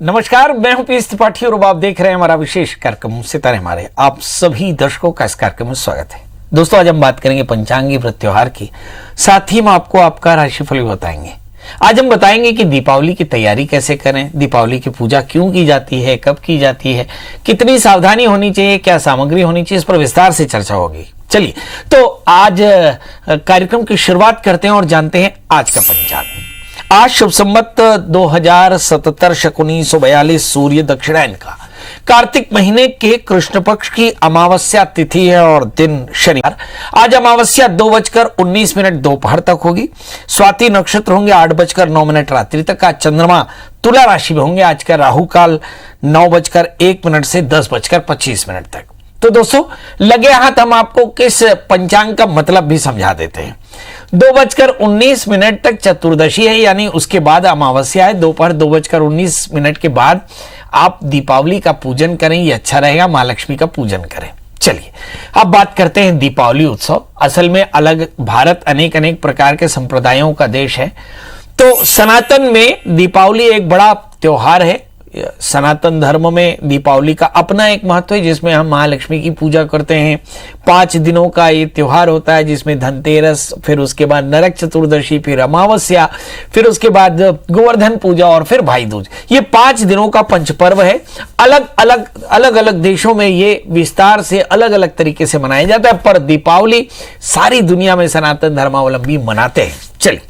नमस्कार, मैं हूं पीएस त्रिपाठी और आप देख रहे हैं हमारा विशेष कार्यक्रम सितारे हमारे। आप सभी दर्शकों का इस कार्यक्रम में स्वागत है। दोस्तों, आज हम बात करेंगे पंचांगी व्रत त्योहार की, साथ ही हम आपको आपका राशिफल भी बताएंगे। आज हम बताएंगे कि दीपावली की तैयारी कैसे करें, दीपावली की पूजा क्यों की जाती है, कब की जाती है, कितनी सावधानी होनी चाहिए, क्या सामग्री होनी चाहिए, इस पर विस्तार से चर्चा होगी। चलिए, तो आज कार्यक्रम की शुरुआत करते हैं और जानते हैं आज का पंचांग। आज शुभ संवत 2077 शक 1942 सूर्य दक्षिणायन का कार्तिक महीने के कृष्ण पक्ष की अमावस्या तिथि है और दिन शनिवार। आज अमावस्या 2:19 दोपहर तक होगी। स्वाति नक्षत्र होंगे 8:09 रात्रि तक। आज चंद्रमा तुला राशि में होंगे। आज का राहु काल 9:01 से 10:25 तक। तो दोस्तों, लगे हाथ हम आपको किस पंचांग का मतलब भी समझा देते हैं। 2:19 तक चतुर्दशी है, यानी उसके बाद अमावस्या है। दोपहर 2:19 के बाद आप दीपावली का पूजन करें, ये अच्छा रहेगा। मां लक्ष्मी का पूजन करें। चलिए, अब बात करते हैं दीपावली उत्सव। असल में अलग भारत अनेक प्रकार के संप्रदायों का देश है, तो सनातन में दीपावली एक बड़ा त्योहार है। सनातन धर्म में दीपावली का अपना एक महत्व है, जिसमें हम महालक्ष्मी की पूजा करते हैं। 5 दिनों का ये त्योहार होता है, जिसमें धनतेरस, फिर उसके बाद नरक चतुर्दशी, फिर अमावस्या, फिर उसके बाद गोवर्धन पूजा और फिर भाई दूज। ये 5 दिनों का पंचपर्व है। अलग अलग देशों में ये विस्तार से अलग अलग तरीके से मनाया जाता है, पर दीपावली सारी दुनिया में सनातन धर्मावलंबी मनाते हैं। चलिए,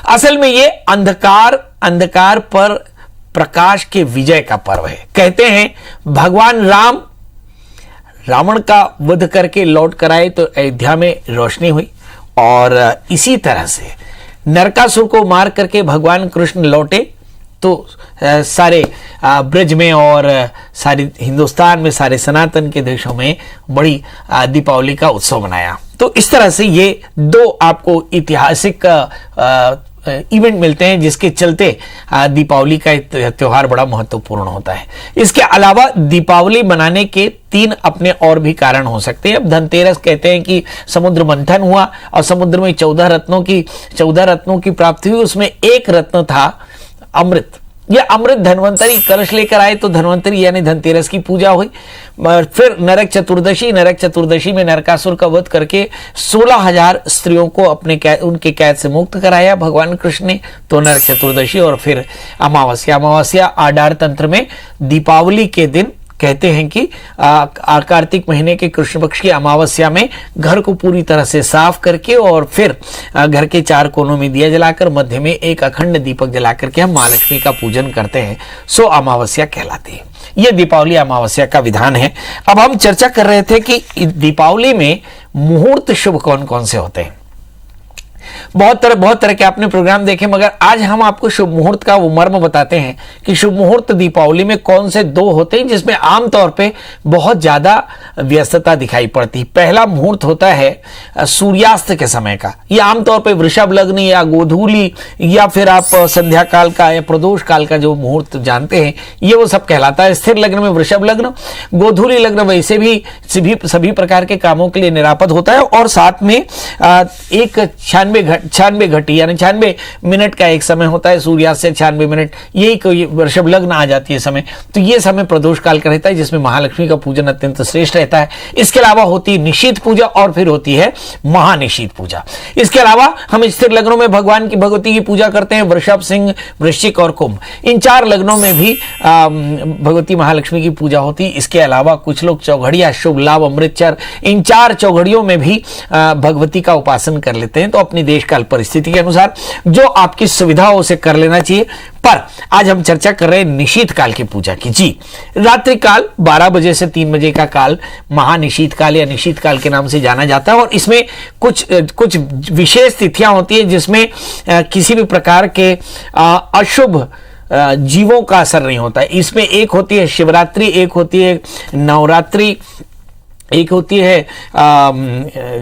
असल में ये अंधकार पर प्रकाश के विजय का पर्व है। कहते हैं भगवान राम रावण का वध करके लौट कर आए तो अयोध्या में रोशनी हुई, और इसी तरह से नरकासुर को मार करके भगवान कृष्ण लौटे तो सारे ब्रज में और सारे हिंदुस्तान में, सारे सनातन के देशों में बड़ी दीपावली का उत्सव मनाया। तो इस तरह से ये 2 आपको ऐतिहासिक इवेंट मिलते हैं, जिसके चलते दीपावली का त्योहार बड़ा महत्वपूर्ण होता है। इसके अलावा दीपावली मनाने के 3 अपने और भी कारण हो सकते हैं। अब धनतेरस कहते हैं कि समुद्र मंथन हुआ और समुद्र में 14 रत्नों की प्राप्ति हुई। उसमें एक रत्न था अमृत। यह अमृत धन्वंतरी कलश लेकर आए तो धन्वंतरी यानी धनतेरस की पूजा हुई। फिर नरक चतुर्दशी में नरकासुर का वध करके 16,000 स्त्रियों को उनके कैद से मुक्त कराया भगवान कृष्ण ने, तो नरक चतुर्दशी। और फिर अमावस्या आडार तंत्र में दीपावली के दिन कहते हैं कि कार्तिक महीने के कृष्ण पक्ष की अमावस्या में घर को पूरी तरह से साफ करके और फिर घर के 4 कोनों में दिया जलाकर मध्य में एक अखंड दीपक जलाकर के हम मां लक्ष्मी का पूजन करते हैं, सो अमावस्या कहलाती है। यह दीपावली अमावस्या का विधान है। अब हम चर्चा कर रहे थे कि दीपावली में मुहूर्त शुभ कौन कौन से होते हैं। बहुत तरह के आपने प्रोग्राम देखे, मगर आज हम आपको शुभ मुहूर्त का वो मर्म बताते हैं कि शुभ मुहूर्त दीपावली में कौन से 2 होते हैं, जिसमें आमतौर पे बहुत ज्यादा व्यस्तता दिखाई पड़ती है। पहला मुहूर्त होता है सूर्यास्त के समय का। यह आमतौर पे वृषभ लग्न या गोधूली या फिर आप संध्या काल का या प्रदोष काल का जो मुहूर्त जानते हैं, ये वो सब कहलाता है। स्थिर लग्न में वृषभ लग्न, गोधूली लग्न वैसे भी सभी प्रकार के कामों के लिए निरापद होता है। और साथ में एक 96 घटी यानी 96 मिनट का एक समय होता है, सूर्यास्त से 96 मिनट, यही कोई वृषभ लग्न आ जाती है समय। तो ये समय प्रदोष काल का रहता है, जिसमें महालक्ष्मी का पूजन अत्यंत श्रेष्ठ रहता है। इसके अलावा होती है निशीथ पूजा और फिर होती है महानिशीथ पूजा। इसके अलावा हम स्थिर लग्नों में भगवती की पूजा करते हैं, वृषभ, सिंह, वृश्चिक और कुंभ। इन 4 लग्नों में भी भगवती महालक्ष्मी की पूजा होती है। इसके अलावा कुछ लोग चौघड़िया, शुभ लाभ, अमृतचर, इन 4 चौघड़ियों में भी भगवती का उपासन कर लेते हैं। तो अपनी देश काल परिस्थिति के अनुसार जो आपकी सुविधा हो उसे कर लेना चाहिए। पर आज हम चर्चा कर रहे हैं निशीथ काल की पूजा की। जी, रात्रि काल 12 बजे से 3 बजे का काल महानिशीथ काल या निशीथ काल के नाम से जाना जाता है। और इसमें कुछ विशेष तिथियां होती है, जिसमें किसी भी प्रकार के अशुभ जीवों का असर नहीं होता है। इसमें एक होती है शिवरात्रि, एक होती है नवरात्रि, एक होती है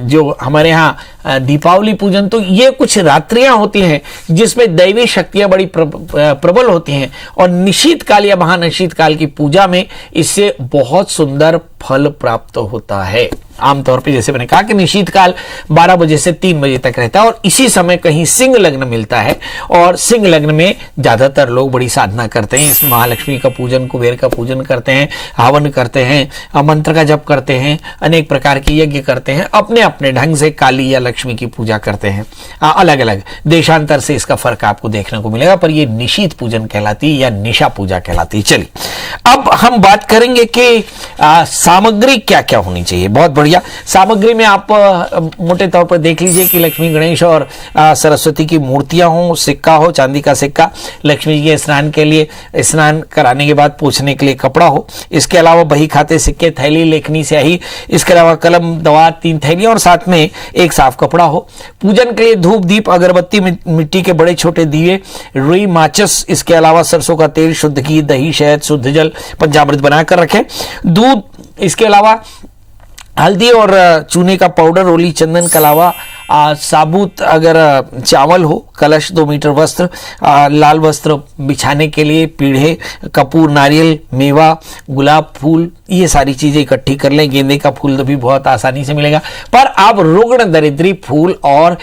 जो हमारे यहाँ दीपावली पूजन, तो ये कुछ रात्रियां होती हैं जिसमें दैवी शक्तियां बड़ी प्रबल होती हैं और निशीत काल या महानिशीत काल की पूजा में इससे बहुत सुंदर फल प्राप्त होता है। आमतौर पे जैसे मैंने कहा कि निशीत काल 12 बजे से 3 बजे तक रहता है और इसी समय कहीं सिंह लग्न मिलता है और सिंह लग्न में ज्यादातर लोग बड़ी साधना करते हैं, इस महालक्ष्मी का पूजन, कुबेर का पूजन करते हैं, हवन करते हैं, मंत्र का जप करते हैं, अनेक प्रकार के यज्ञ करते हैं, अपने अपने ढंग से काली या लक्ष्मी की पूजा करते हैं। अलग अलग देशांतर से इसका फर्क आपको देखने को मिलेगा, पर यह निशीत पूजन कहलाती है या निशा पूजा कहलाती है। चलिए अब हम बात करेंगे कि सामग्री क्या क्या होनी चाहिए। बहुत बढ़िया, सामग्री में आप मोटे तौर पर देख लीजिए कि लक्ष्मी, गणेश और सरस्वती की मूर्तियां हो, सिक्का हो, चांदी का सिक्का, लक्ष्मी जी के स्नान के लिए, स्नान कराने के बाद पोंछने के लिए कपड़ा हो, इसके अलावा बही खाते, सिक्के, थैली, लेखनी, स्याही, इसके अलावा कलम, दवा, 3 थैलियां और साथ में एक साफ कपड़ा हो। पूजन के लिए धूप, दीप, अगरबत्ती, मिट्टी के बड़े छोटे दिए, रुई, माचिस, इसके अलावा सरसों का तेल, शुद्ध घी, दही, शहद, शुद्ध जल, पंचामृत बनाकर रखें, दूध, इसके अलावा हल्दी और चूने का पाउडर, रोली, चंदन के अलावा साबुत अगर चावल हो, कलश, 2 मीटर वस्त्र, लाल वस्त्र बिछाने के लिए, पीढ़े, कपूर, नारियल, मेवा, गुलाब फूल, ये सारी चीजें इकट्ठी कर लें। गेंदे का फूल तो भी बहुत आसानी से मिलेगा, पर आप रुग्ण दरिद्री फूल और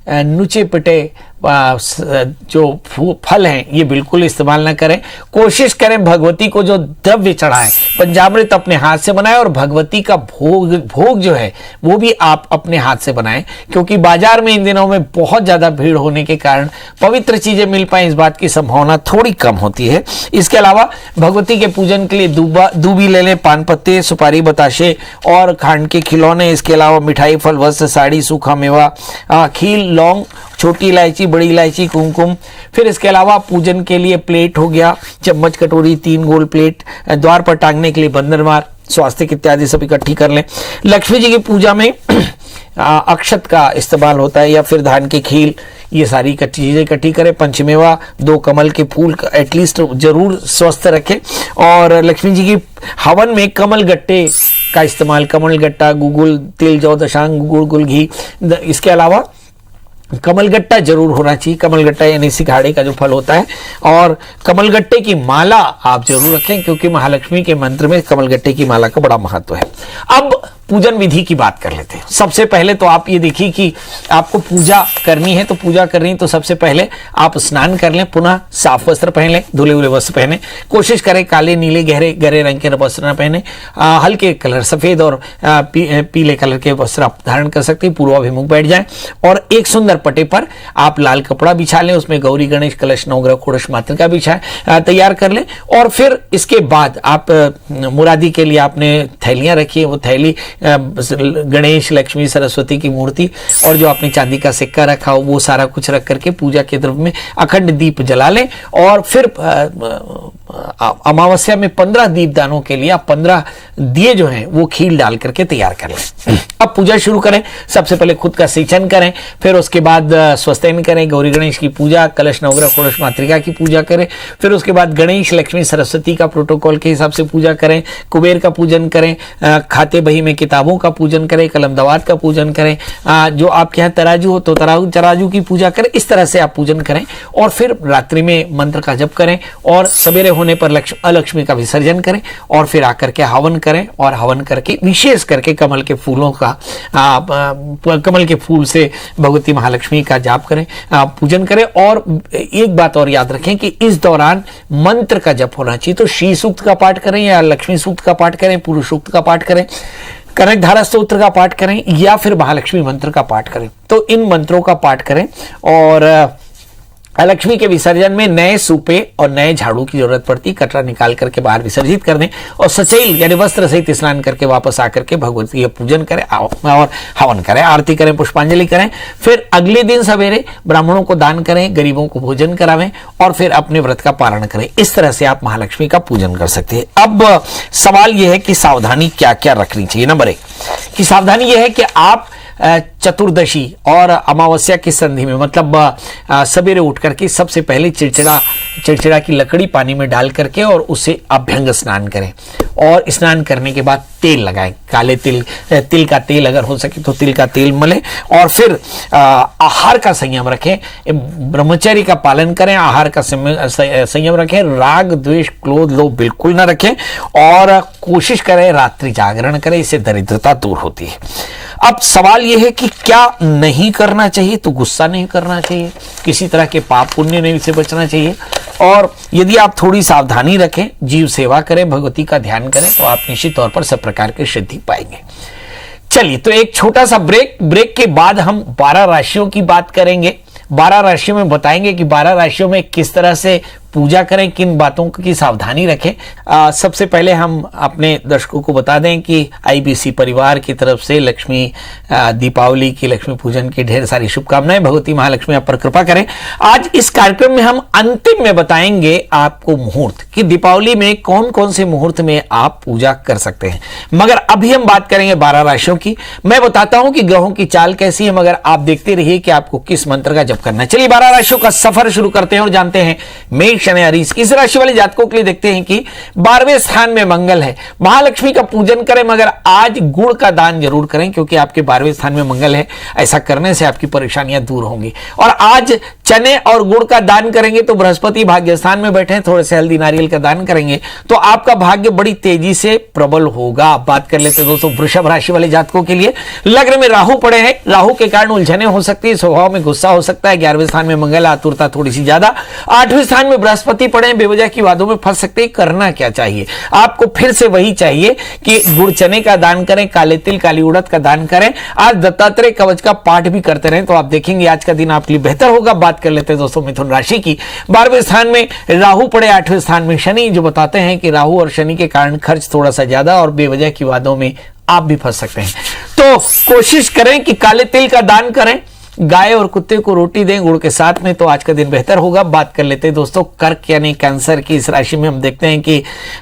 नुचे पिटे जो फल हैं ये बिल्कुल इस्तेमाल ना करें। कोशिश करें भगवती को जो द्रव्य चढ़ाएं, पंचामृत अपने हाथ से बनाएं और भगवती का भोग जो है वो भी आप अपने हाथ से बनाएं, क्योंकि बाजार में इन दिनों में बहुत ज्यादा भीड़ होने के कारण पवित्र चीजें मिल पाए इस बात की संभावना थोड़ी कम होती है। इसके अलावा भगवती के पूजन के लिए दूबी ले लें, पान पत्ते, सुपारी, बताशे और खांड के खिलौने, इसके अलावा मिठाई, फल, वस्त्र, साड़ी, सूखा मेवा, खील, लौंग, छोटी इलायची, बड़ी इलायची, कुमकुम। फिर इसके अलावा पूजन के लिए प्लेट हो गया, चम्मच, कटोरी, 3 गोल प्लेट, द्वार पर टांगने के लिए बंदरमार, स्वास्तिक इत्यादि सब इकट्ठी कर लें। लक्ष्मी जी की पूजा में अक्षत का इस्तेमाल होता है या फिर धान के खील, ये सारी चीजें इकट्ठी करें। पंचमेवा, 2 कमल के फूल एटलीस्ट जरूर स्वस्थ रखें। और लक्ष्मी जी की हवन में कमल गट्टे का इस्तेमाल, कमल गट्टा, गुगुल, तिल, जौ, दशांग, गुड़, गुल, घी, इसके अलावा कमलगट्टा जरूर होना चाहिए। कमलगट्टा यानी सिंघाड़े का जो फल होता है, और कमलगट्टे की माला आप जरूर रखें, क्योंकि महालक्ष्मी के मंत्र में कमलगट्टे की माला का बड़ा महत्व है। अब पूजन विधि की बात कर लेते हैं। सबसे पहले तो आप ये देखिए कि आपको पूजा करनी है, तो पूजा करनी है तो सबसे पहले आप स्नान कर लें, पुनः साफ वस्त्र पहन लें, धुले हुए वस्त्र पहने। कोशिश करें काले, नीले, गहरे रंग के वस्त्र न पहने, हल्के कलर सफेद और पीले कलर के वस्त्र आप धारण कर सकते हैं। पूर्वाभिमुख बैठ जाएं और एक सुंदर पटे पर आप लाल कपड़ा बिछा लें, उसमें गौरी, गणेश, कलश, नवग्रह, षोडश मातृका बिछाएं, तैयार कर लें। और फिर इसके बाद आप मुरादी के लिए आपने थैलियां रखी है, वो थैली गणेश, लक्ष्मी, सरस्वती की मूर्ति और जो आपने चांदी का सिक्का रखा हो वो सारा कुछ रख करके पूजा के द्रव्य में अखंड दीप जला लें। और फिर अमावस्या में 15 दीपदानों के लिए आप 15 दिए जो हैं वो खील डाल करके तैयार कर लें। अब पूजा शुरू करें। सबसे पहले खुद का सिंचन करें, फिर उसके बाद स्वस्तिन करें, गौरी गणेश की पूजा, कलश, नवग्रह, षोडश मातृका की पूजा करें। फिर उसके बाद गणेश, लक्ष्मी, सरस्वती का प्रोटोकॉल के हिसाब से पूजा करें, कुबेर का पूजन करें, खाते बही में किताबों का पूजन करें, कलम दवात का पूजन करें, जो आपके यहाँ तराजू हो तो तराजू की पूजा करें। इस तरह से आप पूजन करें और फिर रात्रि में मंत्र का जप करें और सवेरे होने पर लक्ष्मी का विसर्जन करें और फिर आकर के हवन करें। और हवन करके विशेष करके कमल के फूलों का कमल के फूल से भगवती महालक्ष्मी का जाप करें, पूजन करें। और एक बात और याद रखें कि इस दौरान मंत्र का जप होना चाहिए, तो श्री सूक्त का पाठ करें या लक्ष्मी सूक्त का पाठ करें, पुरुष सूक्त का पाठ करें, कनक धारा स्तोत्र का पाठ करें या फिर महालक्ष्मी मंत्र का पाठ करें। तो इन मंत्रों का पाठ करें। और लक्ष्मी के विसर्जन में नए सूपे और नए झाड़ू की जरूरत पड़ती, कचरा निकाल करके बाहर विसर्जित कर दें और सचैल यानी वस्त्र सहित स्नान करके वापस आकर के भगवती का पूजन करें और हवन करें, आरती करें, पुष्पांजलि करें। फिर अगले दिन सवेरे ब्राह्मणों को दान करें, गरीबों को भोजन करावें और फिर अपने व्रत का पारण करें। इस तरह से आप महालक्ष्मी का पूजन कर सकते हैं। अब सवाल यह है कि सावधानी क्या क्या रखनी चाहिए। नंबर 1 की सावधानी यह है कि आप चतुर्दशी और अमावस्या की संधि में मतलब सवेरे उठ करके सबसे पहले चिड़चिड़ा की लकड़ी पानी में डाल करके और उसे अभ्यंग स्नान करें। और स्नान करने के बाद तेल लगाएं, काले तिल का तेल अगर हो सके तो तिल का तेल मलें, और फिर आहार का संयम रखें, ब्रह्मचर्य का पालन करें, आहार का संयम रखें, राग द्वेष क्रोध लोभ बिल्कुल ना रखें, और कोशिश करें रात्रि जागरण करें, इससे दरिद्रता दूर होती है। अब सवाल यह है कि क्या नहीं करना चाहिए? तो गुस्सा नहीं करना चाहिए, किसी तरह के पाप पुण्य नहीं से बचना चाहिए, और यदि आप थोड़ी सावधानी रखें, जीव सेवा करें, भगवती का ध्यान करें, तो आप निश्चित तौर पर सब प्रकार की सिद्धि पाएंगे। चलिए, तो एक छोटा सा ब्रेक के बाद हम 12 राशियों की बात करेंगे। 12 राशियों में बताएंगे कि 12 राशियों में किस तरह से पूजा करें, किन बातों की सावधानी रखें। सबसे पहले हम अपने दर्शकों को बता दें कि आईबीसी परिवार की तरफ से लक्ष्मी दीपावली की, लक्ष्मी पूजन की ढेर सारी शुभकामनाएं। भगवती महालक्ष्मी आप पर कृपा करें। आज इस कार्यक्रम में हम अंतिम में बताएंगे आपको मुहूर्त कि दीपावली में कौन कौन से मुहूर्त में आप पूजा कर सकते हैं। मगर अभी हम बात करेंगे 12 राशियों की। मैं बताता हूं कि ग्रहों की चाल कैसी है, मगर आप देखते रहिए कि आपको किस मंत्र का जप करना है। चलिए 12 राशियों का सफर शुरू करते हैं और जानते हैं मेष यानी अरिस। इस राशि वाले जातकों के लिए देखते हैं कि 12वें स्थान में मंगल है। महालक्ष्मी का पूजन करें, मगर आज गुड़ का दान जरूर करें, क्योंकि आपके 12वें स्थान में मंगल है। ऐसा करने से आपकी परेशानियां दूर होंगी। और आज चने और गुड़ का दान करेंगे तो बृहस्पति भाग्य स्थान में बैठे हैं, थोड़े से हल्दी नारियल का दान करेंगे तो आपका भाग्य बड़ी तेजी से प्रबल होगा। बात कर लेते हैं दोस्तों वृषभ राशि वाले जातकों के लिए। लग्न में राहु पड़े हैं, राहु के कारण उलझने हो सकती है, स्वभाव में गुस्सा हो सकता है। 11वें स्थान में मंगल, आतुरता थोड़ी सी ज्यादा। 8वें स्थान में बृहस्पति पड़े हैं, बेवजह की वादों में फंस सकते हैं। करना क्या चाहिए आपको? फिर से वही चाहिए कि गुड़ चने का दान करें, काले तिल काली उड़द का दान करें। आज दत्तात्रेय कवच का पाठ भी करते रहें तो आप देखेंगे आज का दिन आपके लिए बेहतर होगा। बात कर लेते हैं दोस्तों मिथुन राशि की। 12वें स्थान में राहु पड़े, 8वें स्थान में शनि, जो बताते हैं कि राहु और शनि के कारण खर्च थोड़ा सा ज्यादा और बेवजह की वादों में आप भी फंस सकते हैं। तो कोशिश करें कि काले तिल का दान करें, गाय और कुत्ते को रोटी दें गुड़ के साथ में, तो आज का दिन बेहतर होगा। बात कर लेते हैं दोस्तों कर्क यानी कैंसर की। इस राशि में हम देखते हैं कि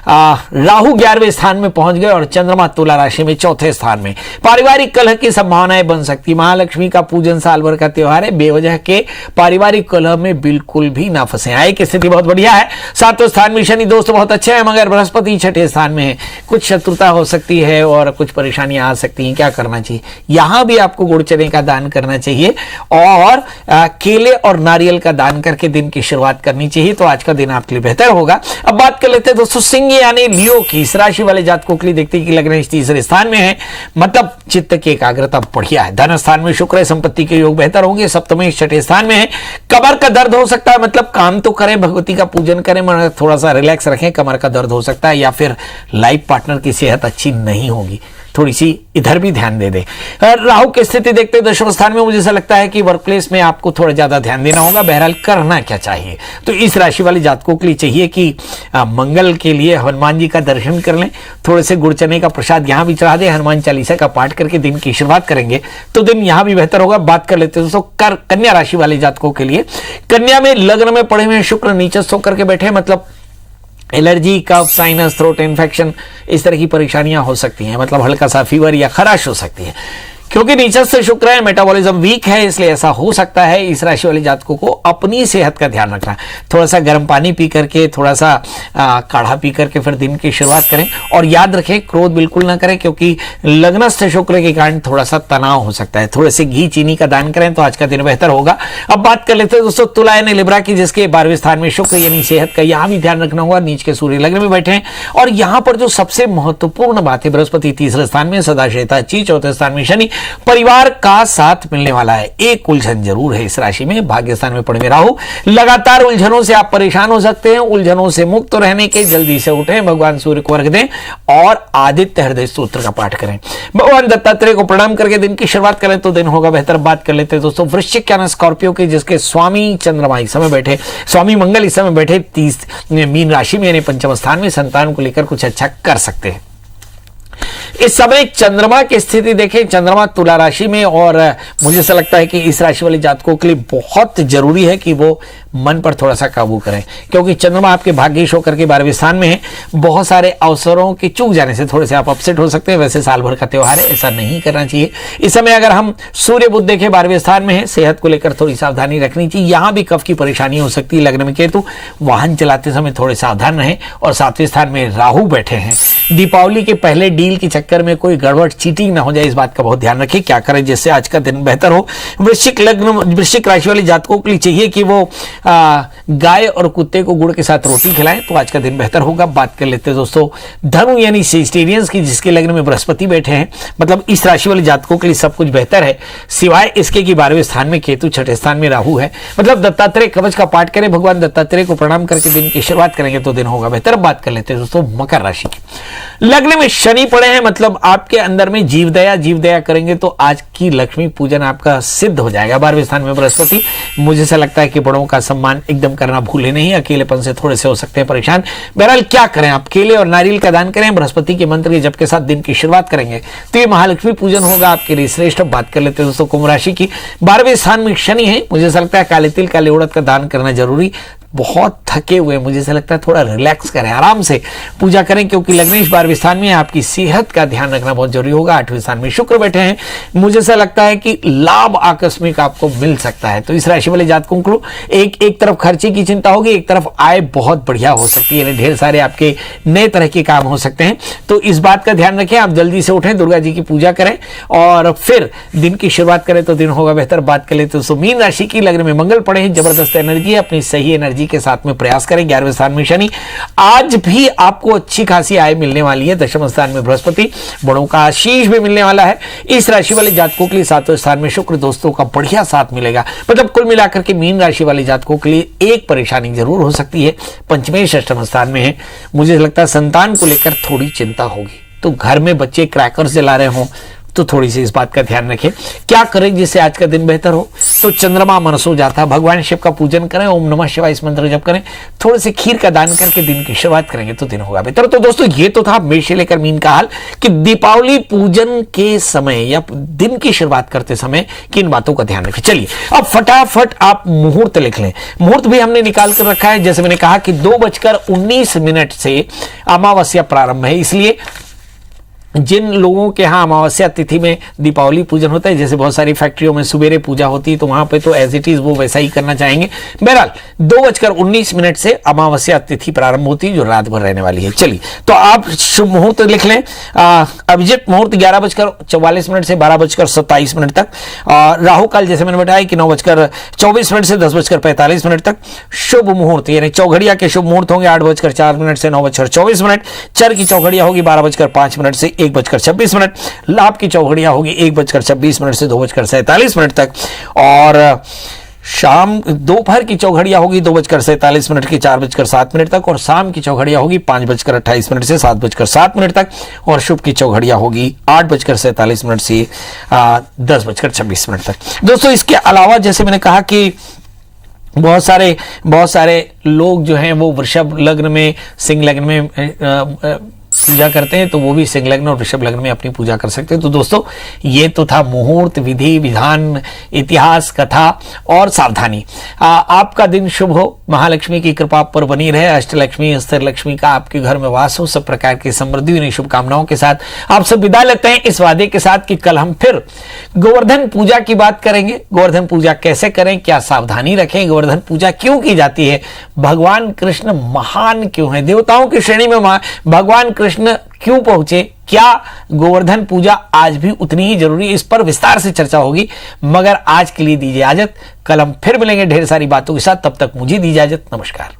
राहु 11वें स्थान में पहुंच गए और चंद्रमा तुला राशि में 4थे स्थान में। पारिवारिक कलह की संभावनाएं बन सकती। महालक्ष्मी का पूजन साल भर का त्योहार है, बेवजह के पारिवारिक कलह में बिल्कुल भी ना फंसे। आय की स्थिति बहुत बढ़िया है। 7वें स्थान में शनि दोस्त बहुत अच्छे हैं, मगर बृहस्पति 6ठे स्थान में है। कुछ शत्रुता हो सकती है और कुछ परेशानियां आ सकती हैं। क्या करना चाहिए? यहां भी आपको गुड़ चने का दान करना चाहिए और केले और नारियल का दान करके दिन की शुरुआत करनी चाहिए, तो आज का दिन आपके लिए बेहतर होगा। अब बात कर लेते हैं दोस्तों सिंह यानी लियो की। इस राशि वाले जातकों के लिए देखते हैं कि लग्न 3रे स्थान में है, मतलब चित्त की एकाग्रता बढ़िया है। धन स्थान में शुक्र है, संपत्ति के योग बेहतर होंगे। सप्तमी 6ठे स्थान में है। कमर का दर्द हो सकता है, मतलब काम तो करें, भगवती का पूजन करें, मगर थोड़ा सा रिलैक्स रखें। कमर का दर्द हो सकता है या फिर लाइफ पार्टनर की सेहत अच्छी नहीं होगी, थोड़ी सी इधर भी ध्यान दे दे। राहु की स्थिति देखते हैं 10वें स्थान में। मुझे ऐसा लगता है कि वर्क प्लेस में आपको थोड़ा ज्यादा ध्यान देना होगा। बहरहाल करना क्या चाहिए? तो इस राशि वाले जातकों के लिए चाहिए कि मंगल के लिए हनुमान जी का दर्शन कर लें, थोड़े से गुड़ चने का प्रसाद यहां भी चढ़ा दें, हनुमान चालीसा का पाठ करके दिन की शुरुआत करेंगे तो दिन यहां भी बेहतर होगा। बात कर लेते हैं दोस्तों कन्या राशि वाले जातकों के लिए। कन्या में लग्न में पड़े हुए शुक्र नीचस्थ होकर के बैठे, मतलब एलर्जी, कफ, साइनस, थ्रोट इन्फेक्शन, इस तरह की परेशानियां हो सकती हैं, मतलब हल्का सा फीवर या खराश हो सकती है। क्योंकि नीचस्थ से शुक्र है, मेटाबॉलिज्म वीक है, इसलिए ऐसा हो सकता है। इस राशि वाले जातकों को अपनी सेहत का ध्यान रखना है। थोड़ा सा गर्म पानी पी करके, थोड़ा सा काढ़ा पी करके फिर दिन की शुरुआत करें। और याद रखें क्रोध बिल्कुल ना करें, क्योंकि लग्नस्थ शुक्र के कारण थोड़ा सा तनाव हो सकता है। थोड़े से घी चीनी का दान करें तो आज का दिन बेहतर होगा। अब बात कर लेते हैं दोस्तों तुला यानी लिब्रा की, जिसके 12वें स्थान में शुक्र यानी सेहत का यहां भी ध्यान रखना होगा। नीच के सूर्य लग्न में बैठे हैं और यहां पर जो सबसे महत्वपूर्ण बात है, बृहस्पति 3रे स्थान में, सदाशयता 4थे स्थान में शनि, परिवार का साथ मिलने वाला है। एक उलझन जरूर है इस राशि में, भाग्यस्थान में पड़े हुए राहु। लगातार उलझनों से आप परेशान हो सकते हैं। उलझनों से मुक्त रहने के जल्दी से उठें, भगवान सूर्य को अर्घ दें और आदित्य हृदय स्तोत्र का पाठ करें। भगवान दत्तात्रेय को प्रणाम करके दिन की शुरुआत करें तो दिन होगा बेहतर। बात कर लेते हैं दोस्तों वृश्चिक यानी स्कॉर्पियो के, जिसके स्वामी चंद्रमा इस समय बैठे, स्वामी मंगल इस समय बैठे 30 मीन राशि में यानी 5वें स्थान में। संतान को लेकर कुछ अच्छा कर सकते हैं। इस समय चंद्रमा की स्थिति देखें, चंद्रमा तुला राशि में, और मुझे ऐसा लगता है कि इस राशि वाले जातकों के लिए बहुत जरूरी है कि वो मन पर थोड़ा सा काबू करें, क्योंकि चंद्रमा आपके भाग्येश होकर के 12वें स्थान में है। बहुत सारे अवसरों के चूक जाने से थोड़े से आप अपसेट हो सकते हैं। वैसे साल भर का त्योहार है, ऐसा नहीं करना चाहिए। इस समय अगर हम सूर्य बुध देखें 12वें स्थान में है, सेहत को लेकर थोड़ी सावधानी रखनी चाहिए। यहां भी कफ की परेशानी हो सकती है। लग्न में केतु, वाहन चलाते समय थोड़े सावधान रहें। और 7वें स्थान में राहु बैठे हैं। दीपावली के पहले डील के चक्कर में कोई गड़बड़ चीटिंग ना हो जाए, इस बात का बहुत ध्यान रखें। क्या करें जिससे आज का दिन बेहतर हो। वृश्चिक लग्न, वृश्चिक राशि वाले जातकों के लिए चाहिए कि वो गाय और कुत्ते को गुड़ के साथ रोटी खिलाएं, तो आज का दिन बेहतर होगा। बात कर लेते हैं दोस्तों धनु यानी सेजिटेरियंस की, जिसके लग्न में बृहस्पति बैठे हैं। मतलब इस राशि वाले जातकों के लिए सब कुछ बेहतर है, सिवाय इसके कि 12वें स्थान में केतु, 6ठे स्थान में राहु है। मतलब दत्तात्रेय कवच का पाठ करें, भगवान दत्तात्रेय को प्रणाम करके दिन की शुरुआत करेंगे तो दिन होगा बेहतर। बात कर लेते हैं दोस्तों मकर राशि की। लग्न में शनि पड़े हैं, मतलब आपके अंदर में जीव दया करेंगे तो आज की लक्ष्मी पूजन आपका सिद्ध हो जाएगा। 12वें स्थान में बृहस्पति, मुझे ऐसा लगता है कि बड़ों का सम्मान एकदम करना भूले नहीं। अकेलेपन से थोड़े से हो सकते हैं परेशान। बहरहाल क्या करें, आप केले और नारियल का दान करें, बृहस्पति के मंत्र के जप के साथ दिन की शुरुआत करेंगे तो ये महालक्ष्मी पूजन होगा आपके लिए श्रेष्ठ। बात कर लेते हैं दोस्तों कुंभ राशि की। 12वें स्थान में शनि है, मुझे ऐसा लगता है काले तिल काले उड़द का दान करना जरूरी। बहुत थके हुए, मुझे ऐसा लगता है थोड़ा रिलैक्स करें, आराम से पूजा करें, क्योंकि लग्नेश 12वें स्थान में आपकी सेहत का ध्यान रखना बहुत जरूरी होगा। 8वें स्थान में शुक्र बैठे हैं, मुझे ऐसा लगता है कि लाभ आकस्मिक आपको मिल सकता है। तो इस राशि वाले जातकों को एक तरफ खर्चे की चिंता होगी, एक तरफ आय बहुत बढ़िया हो सकती है, ढेर सारे आपके नए तरह के काम हो सकते हैं। तो इस बात का ध्यान रखें, आप जल्दी से उठें, दुर्गा जी की पूजा करें और फिर दिन की शुरुआत करें तो दिन होगा बेहतर। बात कर लेते हैं मीन राशि की। लग्न में मंगल पड़े हैं, जबरदस्त एनर्जी है, अपनी सही एनर्जी के साथ में प्रयास करें। 11वें स्थान में शनि, आज भी आपको अच्छी खासी आय मिलने वाली है। 10वें स्थान में बृहस्पति, बड़ों का आशीष भी मिलने वाला है। इस राशि वाले जातकों के लिए 7वें स्थान में शुक्र, दोस्तों का बढ़िया साथ मिलेगा। मतलब कुल मिलाकर के मीन राशि वाले जातकों के लिए एक परेशानी जरूर हो सकती है, पंचमेश अष्टम स्थान में है। मुझे लगता है संतान को लेकर थोड़ी चिंता होगी, तो घर में बच्चे क्रैकर्स जला रहे हों तो थोड़ी सी इस बात का ध्यान रखें। क्या करें जिससे आज का दिन बेहतर हो, तो चंद्रमा मनसो जाता है, भगवान शिव का पूजन करें, ओम नमः शिवाय इस मंत्र जप करें, थोड़े से खीर का दान करके दिन की शुरुआत करेंगे तो दिन होगा बेहतर। तो दोस्तों ये तो था मेष से लेकर मीन का हाल कि दीपावली पूजन के समय या दिन की शुरुआत करते समय किन बातों का ध्यान रखें। चलिए अब फटाफट आप मुहूर्त लिख लें। मुहूर्त भी हमने निकाल कर रखा है, जैसे मैंने कहा कि 2:19 से अमावस्या प्रारंभ है, इसलिए जिन लोगों के यहाँ अमावस्या तिथि में दीपावली पूजन होता है, जैसे बहुत सारी फैक्ट्रियों में सुबेरे पूजा होती है, तो वहां पे तो एज इट इज वो वैसा ही करना चाहेंगे। बहरहाल 2:19 से अमावस्या तिथि प्रारंभ होती है, जो रात भर रहने वाली है। चलिए तो आप शुभ मुहूर्त लिख लें। अभिजित मुहूर्त 11:44 से 12:27 तक। राहु काल जैसे मैंने बताया कि 9:24 से 10:45 तक। शुभ मुहूर्त यानी चौघड़िया के शुभ मुहूर्त होंगे 8:04 से 9:24। चर की चौघड़िया होगी 12:05 से 1:26। लाभ की चौघड़िया होगी 1:26 से 2:47 तक। और शाम दोपहर की चौघड़िया होगी 2:47 की 4:07 तक। और शाम की चौघड़िया होगी 5:28 से 7:07 तक। और शुभ की चौघड़िया होगी 8:47 से 10:26 तक। दोस्तों इसके अलावा जैसे मैंने कहा कि बहुत सारे लोग जो हैं वो वृषभ लग्न में, सिंह लग्न में पूजा करते हैं, तो वो भी सिंह लग्न और वृषभ लग्न में अपनी पूजा कर सकते हैं। तो दोस्तों ये तो था मुहूर्त, विधि विधान, इतिहास, कथा और सावधानी। आपका दिन शुभ हो, महालक्ष्मी की कृपा पर बनी रहे, अष्टलक्ष्मी स्थिर लक्ष्मी का आपके घर में वास हो, सब प्रकार की समृद्धि उन्हीं शुभकामनाओं के साथ आप सब विदा लेते हैं, इस वादे के साथ कि कल हम फिर गोवर्धन पूजा की बात करेंगे। गोवर्धन पूजा कैसे करें, क्या सावधानी रखें, गोवर्धन पूजा क्यों की जाती है, भगवान कृष्ण महान क्यों है, देवताओं की श्रेणी में भगवान कृष्ण क्यों पहुंचे, क्या गोवर्धन पूजा आज भी उतनी ही जरूरी है, इस पर विस्तार से चर्चा होगी। मगर आज के लिए दीजिए इजाजत, कल हम फिर मिलेंगे ढेर सारी बातों के साथ। तब तक मुझे दीजिए इजाजत, नमस्कार।